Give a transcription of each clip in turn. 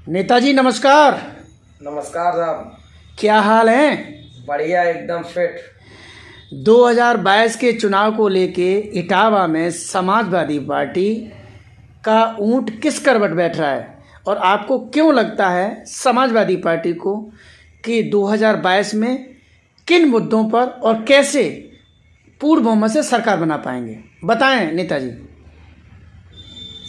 नेताजी नमस्कार। नमस्कार साहब। क्या हाल है? बढ़िया, एकदम फिट। 2022 के चुनाव को लेके इटावा में समाजवादी पार्टी का ऊंट किस करवट बैठ रहा है, और आपको क्यों लगता है समाजवादी पार्टी को कि 2022 में किन मुद्दों पर और कैसे पूर्ण बहुमत से सरकार बना पाएंगे? बताएं नेताजी।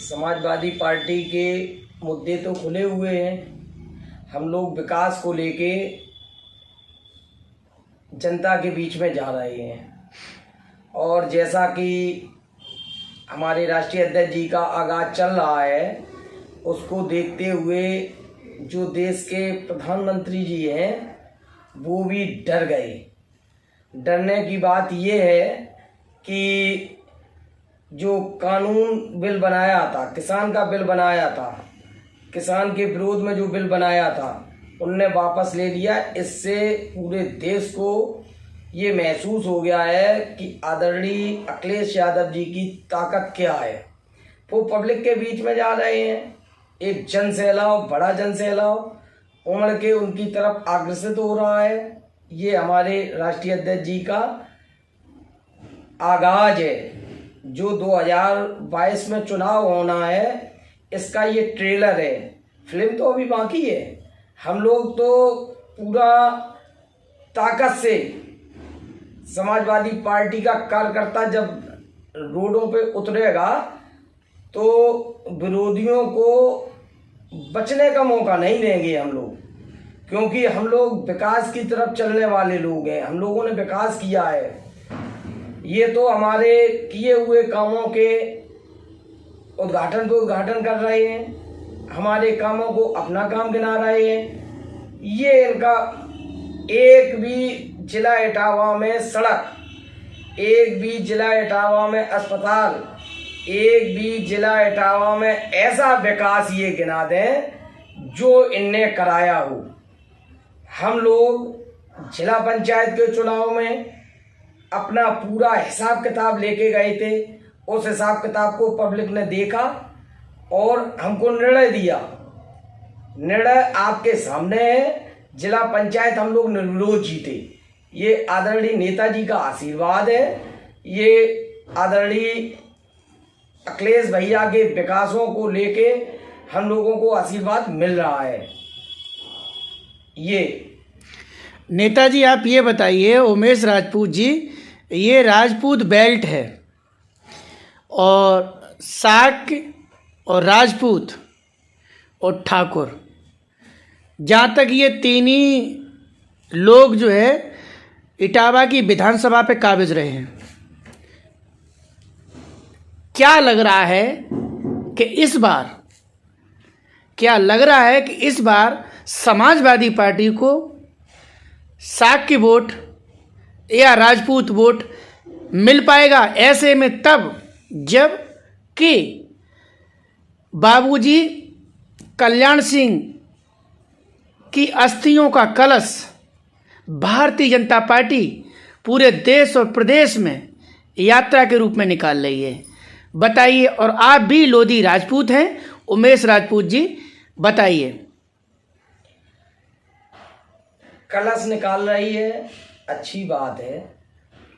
समाजवादी पार्टी के मुद्दे तो खुले हुए हैं। हम लोग विकास को लेके जनता के बीच में जा रहे हैं, और जैसा कि हमारे राष्ट्रीय अध्यक्ष जी का आगाज चल रहा है, उसको देखते हुए जो देश के प्रधानमंत्री जी हैं वो भी डर गए। डरने की बात ये है कि जो कानून बिल बनाया था, किसान का बिल बनाया था, किसान के विरोध में जो बिल बनाया था, उनने वापस ले लिया। इससे पूरे देश को ये महसूस हो गया है कि आदरणीय अखिलेश यादव जी की ताकत क्या है। वो पब्लिक के बीच में जा रहे हैं, एक जन सैलाब, बड़ा जन सैलाब उमड़ के उनकी तरफ अग्रसित हो रहा है। ये हमारे राष्ट्रीय अध्यक्ष जी का आगाज है। जो 2022 में चुनाव होना है, इसका ये ट्रेलर है। फिल्म तो अभी बाकी है। हम लोग तो पूरा ताकत से समाजवादी पार्टी का कार्यकर्ता जब रोडों पे उतरेगा तो विरोधियों को बचने का मौका नहीं देंगे हम लोग, क्योंकि हम लोग विकास की तरफ चलने वाले लोग हैं। हम लोगों ने विकास किया है। ये तो हमारे किए हुए कामों के उद्घाटन पे उद्घाटन कर रहे हैं, हमारे कामों को अपना काम गिना रहे हैं। ये इनका एक भी जिला इटावा में सड़क, एक भी जिला इटावा में अस्पताल, एक भी जिला इटावा में ऐसा विकास ये गिना दें जो इनने कराया हो। हम लोग जिला पंचायत के चुनाव में अपना पूरा हिसाब किताब लेके गए थे। उस हिसाब किताब को पब्लिक ने देखा और हमको निर्णय दिया। निर्णय आपके सामने है। जिला पंचायत हम लोग निर्विरोध जीते। ये आदरणीय नेताजी का आशीर्वाद है। ये आदरणीय अखिलेश भैया के विकासों को लेके हम लोगों को आशीर्वाद मिल रहा है। ये नेताजी आप ये बताइए, उमेश राजपूत जी, ये राजपूत बेल्ट है और शाक्य और राजपूत और ठाकुर, जहाँ तक ये तीन ही लोग जो है इटावा की विधानसभा पे काबिज रहे हैं। क्या लग रहा है कि इस बार, क्या लग रहा है कि इस बार समाजवादी पार्टी को शाक्य वोट या राजपूत वोट मिल पाएगा? ऐसे में तब जब कि बाबूजी कल्याण सिंह की अस्थियों का कलश भारतीय जनता पार्टी पूरे देश और प्रदेश में यात्रा के रूप में निकाल रही है। बताइए। और आप भी लोधी राजपूत हैं, उमेश राजपूत जी, बताइए। कलश निकाल रही है, अच्छी बात है,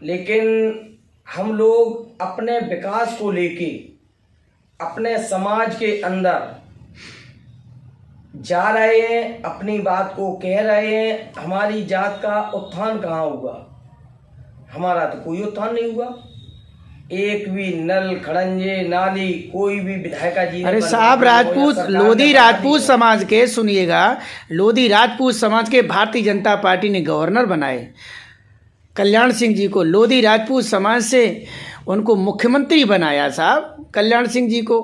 लेकिन हम लोग अपने विकास को लेके अपने समाज के अंदर जा रहे हैं, अपनी बात को कह रहे हैं। हमारी जात का उत्थान कहाँ हुआ? हमारा तो कोई उत्थान नहीं हुआ। एक भी नल, खड़ंजे, नाली कोई भी विधायका जी। अरे साहब, राजपूत, लोधी राजपूत समाज के, सुनिएगा, लोधी राजपूत समाज के भारतीय जनता पार्टी ने गवर्नर बनाए कल्याण सिंह जी को। लोधी राजपूत समाज से उनको मुख्यमंत्री बनाया साहब कल्याण सिंह जी को।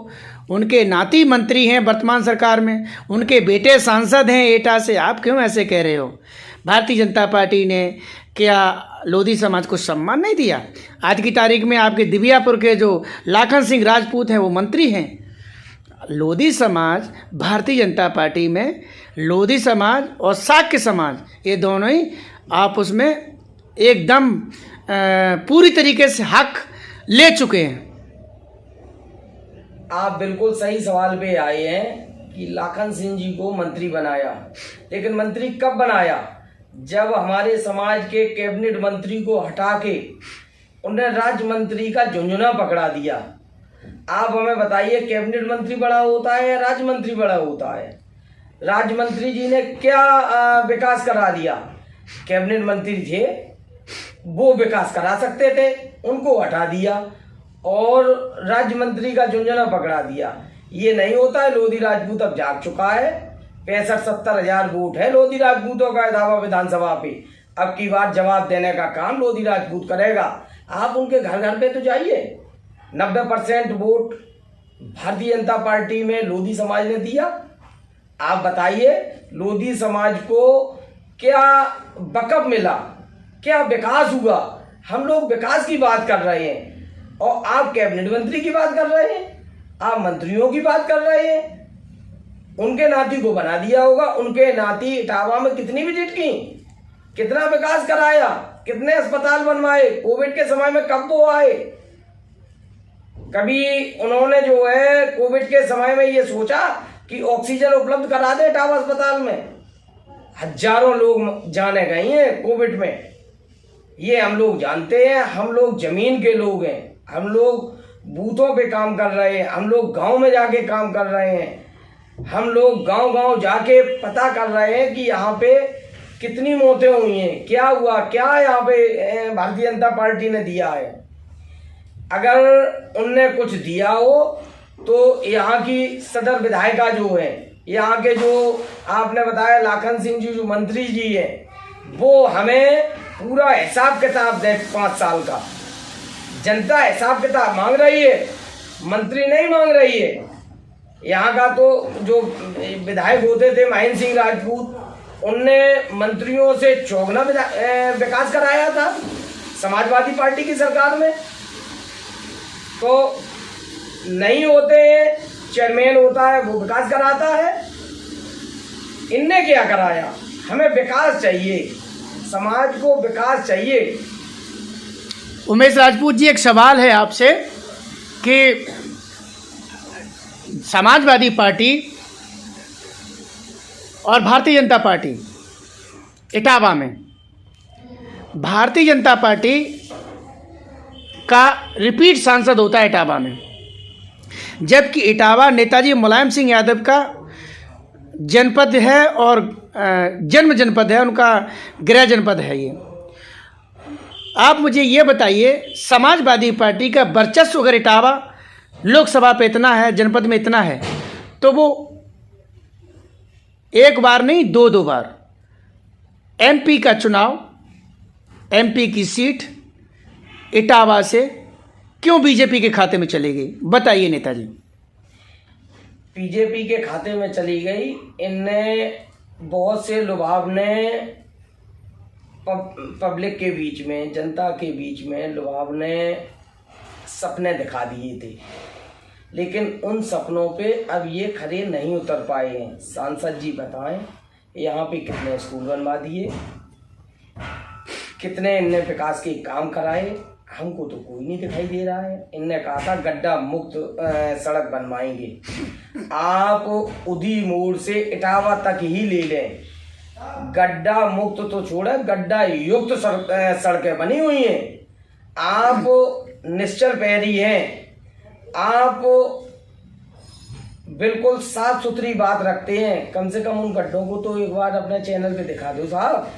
उनके नाती मंत्री हैं वर्तमान सरकार में, उनके बेटे सांसद हैं एटा से। आप क्यों ऐसे कह रहे हो? भारतीय जनता पार्टी ने क्या लोधी समाज को सम्मान नहीं दिया? आज की तारीख में आपके दिव्यापुर के जो लाखन सिंह राजपूत हैं वो मंत्री हैं। लोधी समाज भारतीय जनता पार्टी में, लोधी समाज और शाक्य समाज ये दोनों ही आपस में एकदम पूरी तरीके से हक ले चुके हैं। आप बिल्कुल सही सवाल पे आए हैं कि लाखन सिंह जी को मंत्री बनाया, लेकिन मंत्री कब बनाया? जब हमारे समाज के कैबिनेट मंत्री को हटा के उन्हें राज्य मंत्री का झुंझुना पकड़ा दिया। आप हमें बताइए, कैबिनेट मंत्री बड़ा होता है या राज्य मंत्री बड़ा होता है? राज्य मंत्री जी ने क्या विकास करा दिया? कैबिनेट मंत्री थे, वो विकास करा सकते थे, उनको हटा दिया और राज्य मंत्री का झुंझुना पकड़ा दिया। ये नहीं होता है। लोधी राजपूत अब जाग चुका है। 65-70 हजार वोट है लोधी राजपूतों का दावा विधानसभा पे। अब की बार जवाब देने का काम लोधी राजपूत करेगा। आप उनके घर घर पे तो जाइए। 90% वोट भारतीय जनता पार्टी में लोधी समाज ने दिया। आप बताइए, लोधी समाज को क्या बकअप मिला, क्या विकास हुआ? हम लोग विकास की बात कर रहे हैं और आप कैबिनेट मंत्री की बात कर रहे हैं, आप मंत्रियों की बात कर रहे हैं। उनके नाती को बना दिया होगा। उनके नाती इटावा में कितनी विजिट की, कितना विकास कराया, कितने अस्पताल बनवाए, कोविड के समय में कब वो आए? कभी उन्होंने जो है कोविड के समय में ये सोचा कि ऑक्सीजन उपलब्ध करा दे इटावा अस्पताल में? हजारों लोग जाने गए हैं कोविड में, ये हम लोग जानते हैं। हम लोग जमीन के लोग हैं, हम लोग बूथों पे काम कर रहे हैं, हम लोग गांव में जाके काम कर रहे हैं, हम लोग गांव-गांव जाके पता कर रहे हैं कि यहाँ पे कितनी मौतें हुई हैं, क्या हुआ, क्या यहाँ पे भारतीय जनता पार्टी ने दिया है। अगर उनने कुछ दिया हो तो यहाँ की सदर विधायिका जो है, यहाँ के जो आपने बताया लाखन सिंह जी जो मंत्री जी हैं, वो हमें पूरा हिसाब किताब दे। 5 साल का जनता हिसाब किताब मांग रही है, मंत्री नहीं मांग रही है। यहाँ का तो जो विधायक होते थे महेंद्र सिंह राजपूत, उनने मंत्रियों से चौगुना विकास कराया था समाजवादी पार्टी की सरकार में। तो नहीं होते हैं, चेयरमैन होता है वो विकास कराता है। इनने क्या कराया? हमें विकास चाहिए, समाज को विकास चाहिए। उमेश राजपूत जी, एक सवाल है आपसे कि समाजवादी पार्टी और भारतीय जनता पार्टी इटावा में, भारतीय जनता पार्टी का रिपीट सांसद होता है इटावा में, जबकि इटावा नेताजी मुलायम सिंह यादव का जनपद है और जन्म जनपद है, उनका गृह जनपद है ये। आप मुझे ये बताइए, समाजवादी पार्टी का वर्चस्व अगर इटावा लोकसभा पे इतना है, जनपद में इतना है, तो वो एक बार नहीं 2-2 बार एमपी का चुनाव, एमपी की सीट इटावा से क्यों बीजेपी के खाते में चली गई? बताइए नेताजी। बीजेपी के खाते में चली गई, इनने बहुत से लुभावने पब्लिक के बीच में, जनता के बीच में लुभावने सपने दिखा दिए थे, लेकिन उन सपनों पे अब ये खरे नहीं उतर पाए हैं। सांसद जी बताएं, यहाँ पे कितने स्कूल बनवा दिए, कितने इनने विकास के काम कराए? हमको तो कोई नहीं दिखाई दे रहा है। इनने कहा था गड्ढा मुक्त सड़क बनवाएंगे। आप उदी मोड़ से इटावा तक ही ले लें, गड्ढा मुक्त तो छोड़े, गड्ढा युक्त सड़कें बनी हुई हैं। आप निश्चल पैरी हैं, आप बिल्कुल साफ सुथरी बात रखते हैं। कम से कम उन गड्ढों को तो एक बार अपने चैनल पे दिखा दो साहब,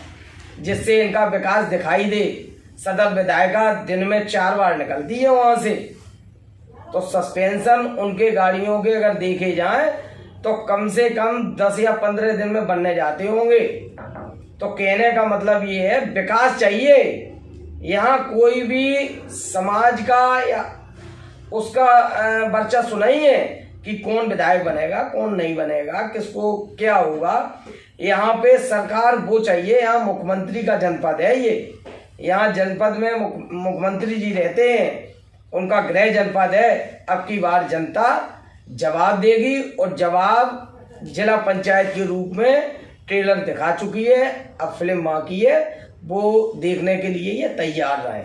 जिससे इनका विकास दिखाई दे। सदर विधायिका दिन में 4 बार निकलती है वहां से, तो सस्पेंशन उनके गाड़ियों के अगर देखे जाएं तो कम से कम 10 या 15 दिन में बनने जाते होंगे। तो कहने का मतलब ये है, विकास चाहिए। यहाँ कोई भी समाज का या उसका वर्चस्व नहीं है कि कौन विधायक बनेगा, कौन नहीं बनेगा, किसको क्या होगा। यहाँ पे सरकार वो चाहिए। यहाँ मुख्यमंत्री का जनपद है ये, यहाँ जनपद में मुख्यमंत्री जी रहते हैं, उनका गृह जनपद है। अब की बार जनता जवाब देगी, और जवाब जिला पंचायत के रूप में ट्रेलर दिखा चुकी है। अब फिल्म बाकी है, वो देखने के लिए ये तैयार रहे।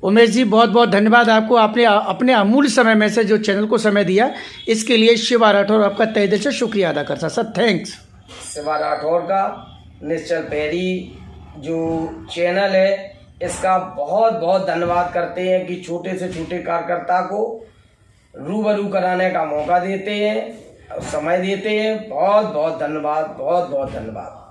उमेश जी बहुत बहुत धन्यवाद आपको, आपने अपने अमूल्य समय में से जो चैनल को समय दिया, इसके लिए शिवा राठौर आपका तहे दिल से शुक्रिया अदा करता सर। थैंक्स। शिवा राठौर का, निश्चल पैरी जो चैनल है, इसका बहुत बहुत धन्यवाद करते हैं कि छोटे से छोटे कार्यकर्ता को रूबरू कराने का मौका देते हैं, समय देते हैं। बहुत बहुत धन्यवाद, बहुत बहुत धन्यवाद।